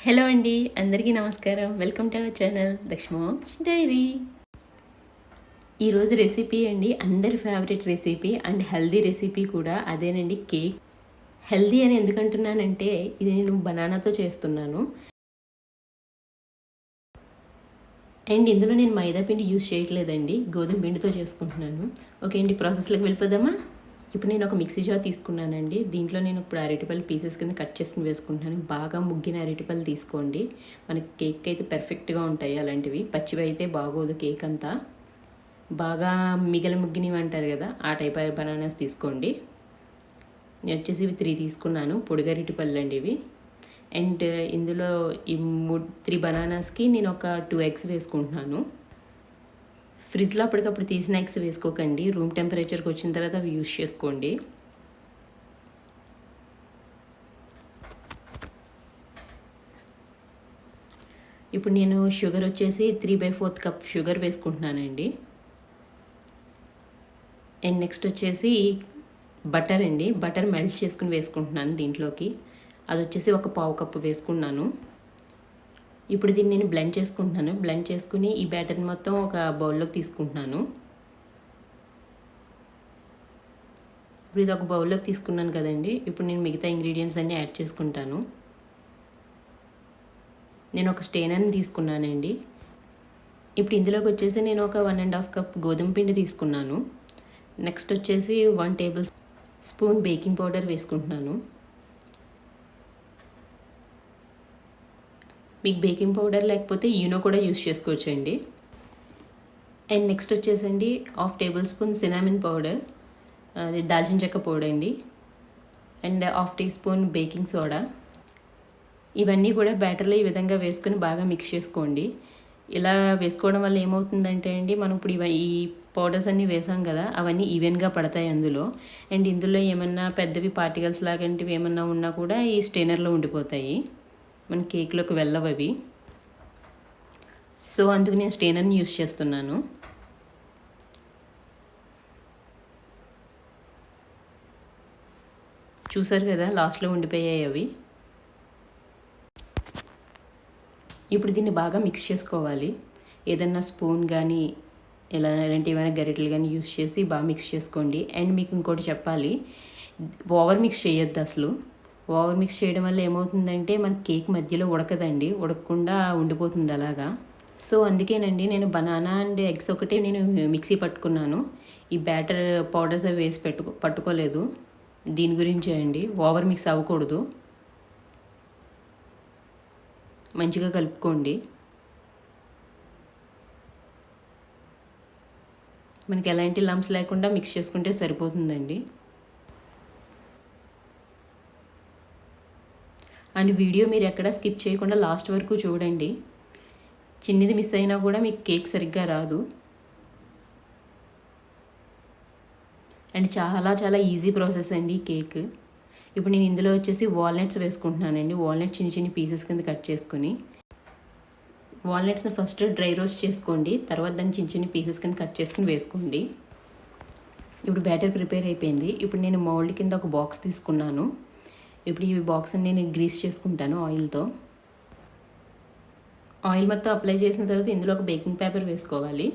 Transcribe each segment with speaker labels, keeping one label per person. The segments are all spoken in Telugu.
Speaker 1: హలో అండి, అందరికీ నమస్కారం. వెల్కమ్ టు అవర్ ఛానల్ దక్షిమామ్స్ డైరీ. ఈరోజు రెసిపీ అండి, అందరి favourite recipe and healthy recipe కూడా అదేనండి, కేక్. హెల్దీ అని ఎందుకంటున్నానంటే ఇది నేను బనానాతో చేస్తున్నాను అండ్ ఇందులో నేను మైదా పిండి యూజ్ చేయట్లేదండి, గోధుమ పిండితో చేసుకుంటున్నాను. ఓకే అండి, ప్రాసెస్లోకి వెళ్ళిపోదామా? ఇప్పుడు నేను ఒక మిక్సీ జార్ తీసుకున్నానండి. దీంట్లో నేను ఇప్పుడు అరటిపళ్ళు పీసెస్ కింద కట్ చేసుకుని వేసుకుంటున్నాను. బాగా ముగ్గిన అరటిపళ్ళు తీసుకోండి, మనకి కేక్ అయితే పర్ఫెక్ట్గా ఉంటాయి. అలాంటివి పచ్చివి అయితే బాగోదు కేక్ అంతా. బాగా ముగ్గినవి అంటారు కదా, ఆ టైప్ బనానాస్ తీసుకోండి. నేను వచ్చేసి ఇవి 3 తీసుకున్నాను, పొడిగరిటిపళ్ళు అండి ఇవి. అండ్ ఇందులో ఈ 3 బనానాస్కి నేను ఒక 2 ఎగ్స్ వేసుకుంటున్నాను. ఫ్రిడ్జ్లో అప్పటికప్పుడు తీసిన ఎగ్స్ వేసుకోకండి, రూమ్ టెంపరేచర్కి వచ్చిన తర్వాత అవి యూస్ చేసుకోండి. ఇప్పుడు నేను షుగర్ వచ్చేసి 3/4 కప్ షుగర్ వేసుకుంటున్నానండి. అండ్ నెక్స్ట్ వచ్చేసి బటర్ అండి, బటర్ మెల్ట్ చేసుకుని వేసుకుంటున్నాను దీంట్లోకి. అది వచ్చేసి ఒక 1/2 కప్పు వేసుకున్నాను. ఇప్పుడు దీన్ని నేను బ్లెండ్ చేసుకుంటున్నాను. బ్లెండ్ చేసుకుని ఈ బ్యాటర్ మొత్తం ఒక బౌల్లోకి తీసుకుంటున్నాను. ఇప్పుడు ఇది ఒక బౌల్లోకి తీసుకున్నాను కదండి. ఇప్పుడు నేను మిగతా ఇంగ్రీడియంట్స్ అన్నీ యాడ్ చేసుకుంటాను. నేను ఒక స్టెయినర్ని తీసుకున్నానండి. ఇప్పుడు ఇందులోకి వచ్చేసి నేను ఒక 1.5 కప్ గోధుమ పిండి తీసుకున్నాను. నెక్స్ట్ వచ్చేసి 1 టేబుల్ స్పూన్ బేకింగ్ పౌడర్ వేసుకుంటున్నాను. మీకు బేకింగ్ పౌడర్ లేకపోతే ఈనో కూడా యూస్ చేసుకోవచ్చండి. అండ్ నెక్స్ట్ వచ్చేసండి 1/2 టేబుల్ స్పూన్ సినామిన్ పౌడర్, అది దాల్చిన చెక్క పౌడర్ అండి. And 1/2 teaspoon baking soda. ఇవన్నీ కూడా బ్యాటర్లో ఈ విధంగా వేసుకొని బాగా మిక్స్ చేసుకోండి. ఇలా వేసుకోవడం వల్ల ఏమవుతుందంటే అండి, మనం ఇప్పుడు ఈ పౌడర్స్ అన్నీ వేసాం కదా, అవన్నీ ఈవెన్గా పడతాయి అందులో. అండ్ ఇందులో ఏమన్నా పెద్దవి పార్టికల్స్ లాంటివి ఏమన్నా ఉన్నా కూడా ఈ స్టెయినర్లో ఉండిపోతాయి, మన కేక్లోకి వెళ్ళవు అవి. సో అందుకు నేను స్టెయినర్ని యూస్ చేస్తున్నాను. చూసారు కదా, లాస్ట్లో ఉండిపోయాయి అవి. ఇప్పుడు దీన్ని బాగా మిక్స్ చేసుకోవాలి. ఏదన్నా స్పూన్ కానీ ఇలాంటి ఏమైనా గరిటెలు కానీ యూస్ చేసి బాగా మిక్స్ చేసుకోండి. అండ్ మీకు ఇంకోటి చెప్పాలి, ఓవర్ మిక్స్ చేయొద్దు అసలు. ఓవర్ మిక్స్ చేయడం వల్ల ఏమవుతుందంటే మన కేక్ మధ్యలో ఉడకదండి, ఉడకకుండా ఉండిపోతుంది అలాగా. సో అందుకేనండి నేను బనానా అండ్ ఎగ్స్ ఒకటే నేను మిక్సీ పట్టుకున్నాను. ఈ బ్యాటర్ పౌడర్స్ అవి వేసి పట్టుకోలేదు. దీని గురించే అండి, ఓవర్ మిక్స్ అవ్వకూడదు. మంచిగా కలుపుకోండి. మనకి ఎలాంటి లంప్స్ లేకుండా మిక్స్ చేసుకుంటే సరిపోతుందండి. అండ్ వీడియో మీరు ఎక్కడ స్కిప్ చేయకుండా లాస్ట్ వరకు చూడండి. చిన్నది మిస్ అయినా కూడా మీకు కేక్ సరిగ్గా రాదు. అండ్ చాలా చాలా ఈజీ ప్రాసెస్ అండి కేక్. ఇప్పుడు నేను ఇందులో వచ్చేసి వాల్నట్స్ వేసుకుంటున్నానండి. వాల్నట్ చిన్న చిన్న పీసెస్ కింద కట్ చేసుకుని, వాల్నట్స్ని ఫస్ట్ డ్రై రోస్ట్ చేసుకోండి, తర్వాత దాన్ని చిన్న చిన్న పీసెస్ కింద కట్ చేసుకుని వేసుకోండి. ఇప్పుడు బ్యాటర్ ప్రిపేర్ అయిపోయింది. ఇప్పుడు నేను మౌల్డ్ కింద ఒక బాక్స్ తీసుకున్నాను. ఇప్పుడు ఈ బాక్స్ని నేను గ్రీస్ చేసుకుంటాను ఆయిల్తో. ఆయిల్ మొత్తం అప్లై చేసిన తర్వాత ఇందులో ఒక బేకింగ్ పేపర్ వేసుకోవాలి.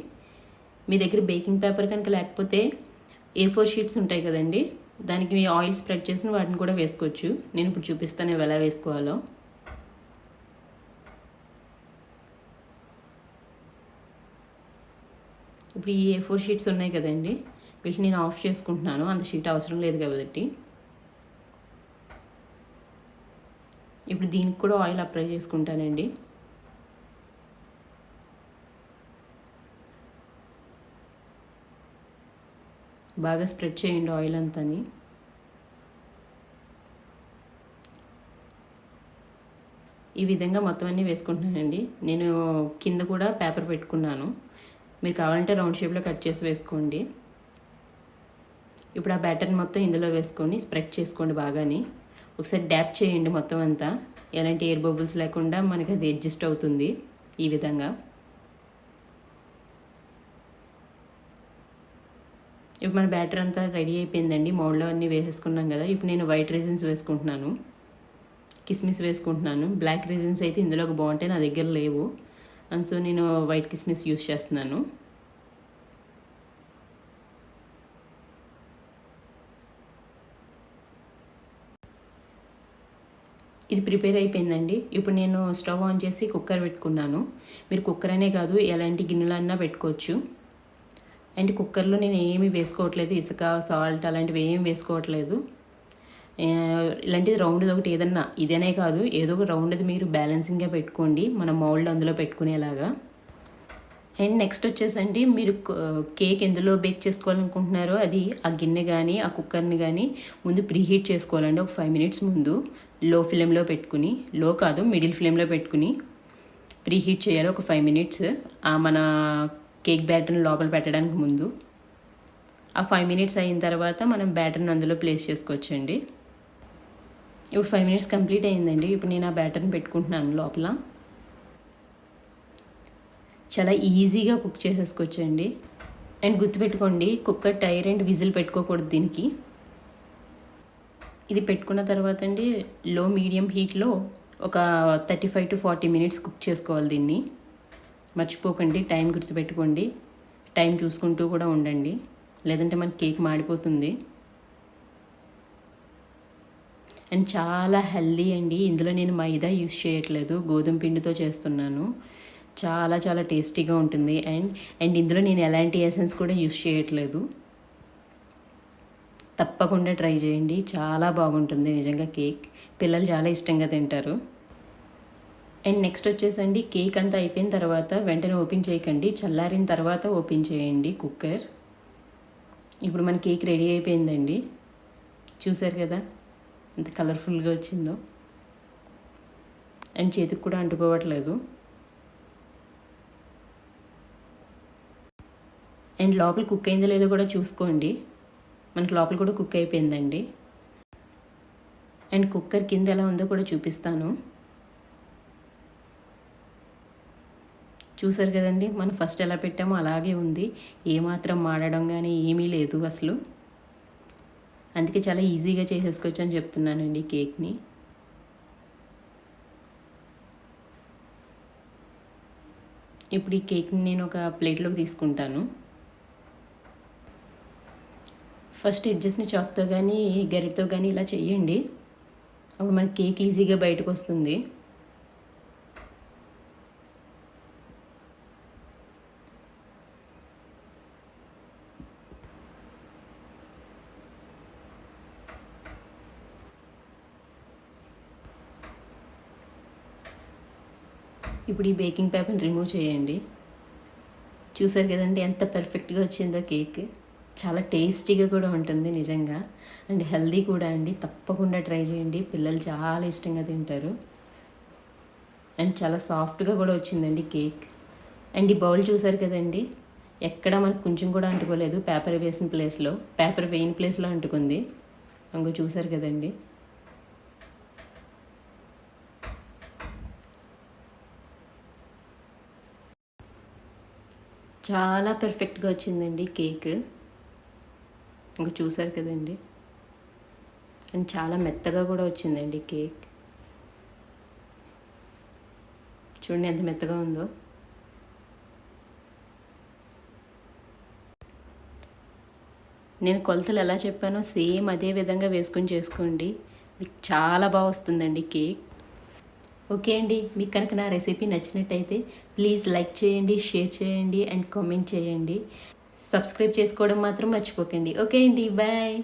Speaker 1: మీ దగ్గర బేకింగ్ పేపర్ కనుక లేకపోతే A4 షీట్స్ ఉంటాయి కదండి, దానికి ఆయిల్ స్ప్రెడ్ చేసిన వాటిని కూడా వేసుకోవచ్చు. నేను ఇప్పుడు చూపిస్తాను ఎలా వేసుకోవాలో. ఇప్పుడు ఈ A4 షీట్స్ ఉన్నాయి కదండి, వీటిని నేను ఆఫ్ చేసుకుంటున్నాను, అంత షీట్ అవసరం లేదు కాబట్టి. ఇప్పుడు దీనికి కూడా ఆయిల్ అప్లై చేసుకుంటానండి. బాగా స్ప్రెడ్ చేయండి ఆయిల్ అంతాని. ఈ విధంగా మొత్తం అన్నీ వేసుకుంటున్నానండి. నేను కింద కూడా పేపర్ పెట్టుకున్నాను, మీరు కావాలంటే రౌండ్ షేప్లో కట్ చేసి వేసుకోండి. ఇప్పుడు ఆ బ్యాటర్ మొత్తం ఇందులో వేసుకొని స్ప్రెడ్ చేసుకోండి బాగాని. ఒకసారి డ్యాప్ చేయండి మొత్తం అంతా, ఎలాంటి ఎయిర్ బబుల్స్ లేకుండా మనకి అది అడ్జస్ట్ అవుతుంది ఈ విధంగా. ఇప్పుడు మన బ్యాటర్ అంతా రెడీ అయిపోయిందండి. మౌల్డ్లో అన్నీ వేసేసుకున్నాం కదా. ఇప్పుడు నేను వైట్ రైసిన్స్ వేసుకుంటున్నాను. కిస్మిస్ వేసుకుంటున్నాను. బ్లాక్ రీజన్స్ అయితే ఇందులోకి బాగుంటాయి, నా దగ్గర లేవు. అండ్ సో నేను వైట్ కిస్మిస్ యూస్ చేస్తున్నాను. ఇది ప్రిపేర్ అయిపోయిందండి. ఇప్పుడు నేను స్టవ్ ఆన్ చేసి కుక్కర్ పెట్టుకున్నాను. మీరు కుక్కర్ అనే కాదు, ఎలాంటి గిన్నెలన్నా పెట్టుకోవచ్చు. అండ్ కుక్కర్లో నేను ఏమీ వేసుకోవట్లేదు, ఇసుక, సాల్ట్ అలాంటివి ఏం వేసుకోవట్లేదు. ఇలాంటిది రౌండ్ది ఒకటి ఏదన్నా, ఇదనే కాదు ఏదో ఒక రౌండ్ది మీరు బ్యాలెన్సింగ్గా పెట్టుకోండి, మన మౌల్డ్ అందులో పెట్టుకునేలాగా. అండ్ నెక్స్ట్ వచ్చేసండి, మీరు కేక్ ఎందులో బేక్ చేసుకోవాలనుకుంటున్నారో అది ఆ గిన్నె కానీ ఆ కుక్కర్ని కానీ ముందు ప్రీహీట్ చేసుకోవాలండి. ఒక 5 minutes ముందు లో ఫ్లేమ్లో పెట్టుకుని, లో కాదు మిడిల్ ఫ్లేమ్లో పెట్టుకుని ప్రీహీట్ చేయాలి ఒక 5 minutes. మన కేక్ బ్యాటర్ని లోపల పెట్టడానికి ముందు. ఆ 5 minutes అయిన తర్వాత మనం బ్యాటర్ని అందులో ప్లేస్ చేసుకోవచ్చండి. ఇప్పుడు 5 minutes కంప్లీట్ అయిందండి. ఇప్పుడు నేను ఆ బ్యాటర్ని పెట్టుకుంటున్నాను లోపల. చాలా ఈజీగా కుక్ చేసేసుకోవచ్చండి. అండ్ గుర్తుపెట్టుకోండి, కుక్కర్ టైర్ అండ్ విజిల్ పెట్టుకోకూడదు దీనికి. ఇది పెట్టుకున్న తర్వాత అండి లో మీడియం హీట్లో ఒక 35 to 40 minutes కుక్ చేసుకోవాలి దీన్ని. మర్చిపోకండి, టైం గుర్తుపెట్టుకోండి, టైం చూసుకుంటూ కూడా ఉండండి, లేదంటే మన కేక్ మాడిపోతుంది. అండ్ చాలా హెల్దీ అండి. ఇందులో నేను మైదా యూస్ చేయట్లేదు, గోధుమ పిండితో చేస్తున్నాను. చాలా చాలా టేస్టీగా ఉంటుంది. అండ్ ఇందులో నేను ఎలాంటి ఎసెన్స్ కూడా యూస్ చేయట్లేదు. తప్పకుండా ట్రై చేయండి, చాలా బాగుంటుంది నిజంగా కేక్. పిల్లలు చాలా ఇష్టంగా తింటారు. అండ్ నెక్స్ట్ వచ్చేసండి, కేక్ అంతా అయిపోయిన తర్వాత వెంటనే ఓపెన్ చేయకండి, చల్లారిన తర్వాత ఓపెన్ చేయండి కుక్కర్. ఇప్పుడు మన కేక్ రెడీ అయిపోయిందండి. చూసారు కదా ఎంత కలర్ఫుల్గా వచ్చిందో. అండ్ చేతికి కూడా అంటుకోవట్లేదు. అండ్ లోపల కుక్ అయిందో లేదో కూడా చూసుకోండి. మనకి లోపల కూడా కుక్ అయిపోయిందండి. అండ్ కుక్కర్ కింద ఎలా ఉందో కూడా చూపిస్తాను. చూసారు కదండి, మనం ఫస్ట్ ఎలా పెట్టామో అలాగే ఉంది. ఏమాత్రం మాడడం కానీ ఏమీ లేదు అసలు. అందుకే చాలా ఈజీగా చేసేసుకోవచ్చు అని చెప్తున్నానండి కేక్ని. ఇప్పుడు ఈ కేక్ని నేను ఒక ప్లేట్లోకి తీసుకుంటాను. ఫస్ట్ ఎడ్జెస్ని చాక్తో కానీ గరిటతో కానీ ఇలా చేయండి, అప్పుడు మన కేక్ ఈజీగా బయటకు వస్తుంది. ఇప్పుడు ఈ బేకింగ్ పేపర్ని రిమూవ్ చేయండి. చూసారు కదండి ఎంత పర్ఫెక్ట్గా వచ్చిందో కేక్. చాలా టేస్టీగా కూడా ఉంటుంది నిజంగా, అండ్ హెల్దీ కూడా అండి. తప్పకుండా ట్రై చేయండి, పిల్లలు చాలా ఇష్టంగా తింటారు. అండ్ చాలా సాఫ్ట్గా కూడా వచ్చిందండి కేక్. అండ్ ఈ బౌల్ చూసారు కదండి, ఎక్కడ మనకు కొంచెం కూడా అంటుకోలేదు. పేపర్ వేసిన ప్లేస్లో, పేపర్ వేయిన ప్లేస్లో అంటుకుంది. ఇంకో చూసారు కదండి. చాలా పర్ఫెక్ట్గా వచ్చిందండి కేక్. ఇంక చూసారు కదండి. అండ్ చాలా మెత్తగా కూడా వచ్చిందండి కేక్. చూడండి ఎంత మెత్తగా ఉందో. నేను కొలతలు ఎలా చెప్పానో సేమ్ అదే విధంగా వేసుకొని చేసుకోండి, మీకు చాలా బాగా వస్తుందండి కేక్. ఓకే అండి, మీకు కనుక నా రెసిపీ నచ్చినట్టయితే ప్లీజ్ లైక్ చేయండి, షేర్ చేయండి అండ్ కామెంట్ చేయండి. సబ్స్క్రైబ్ చేసుకోవడం మాత్రం మర్చిపోకండి. ఓకే అండి, బాయ్.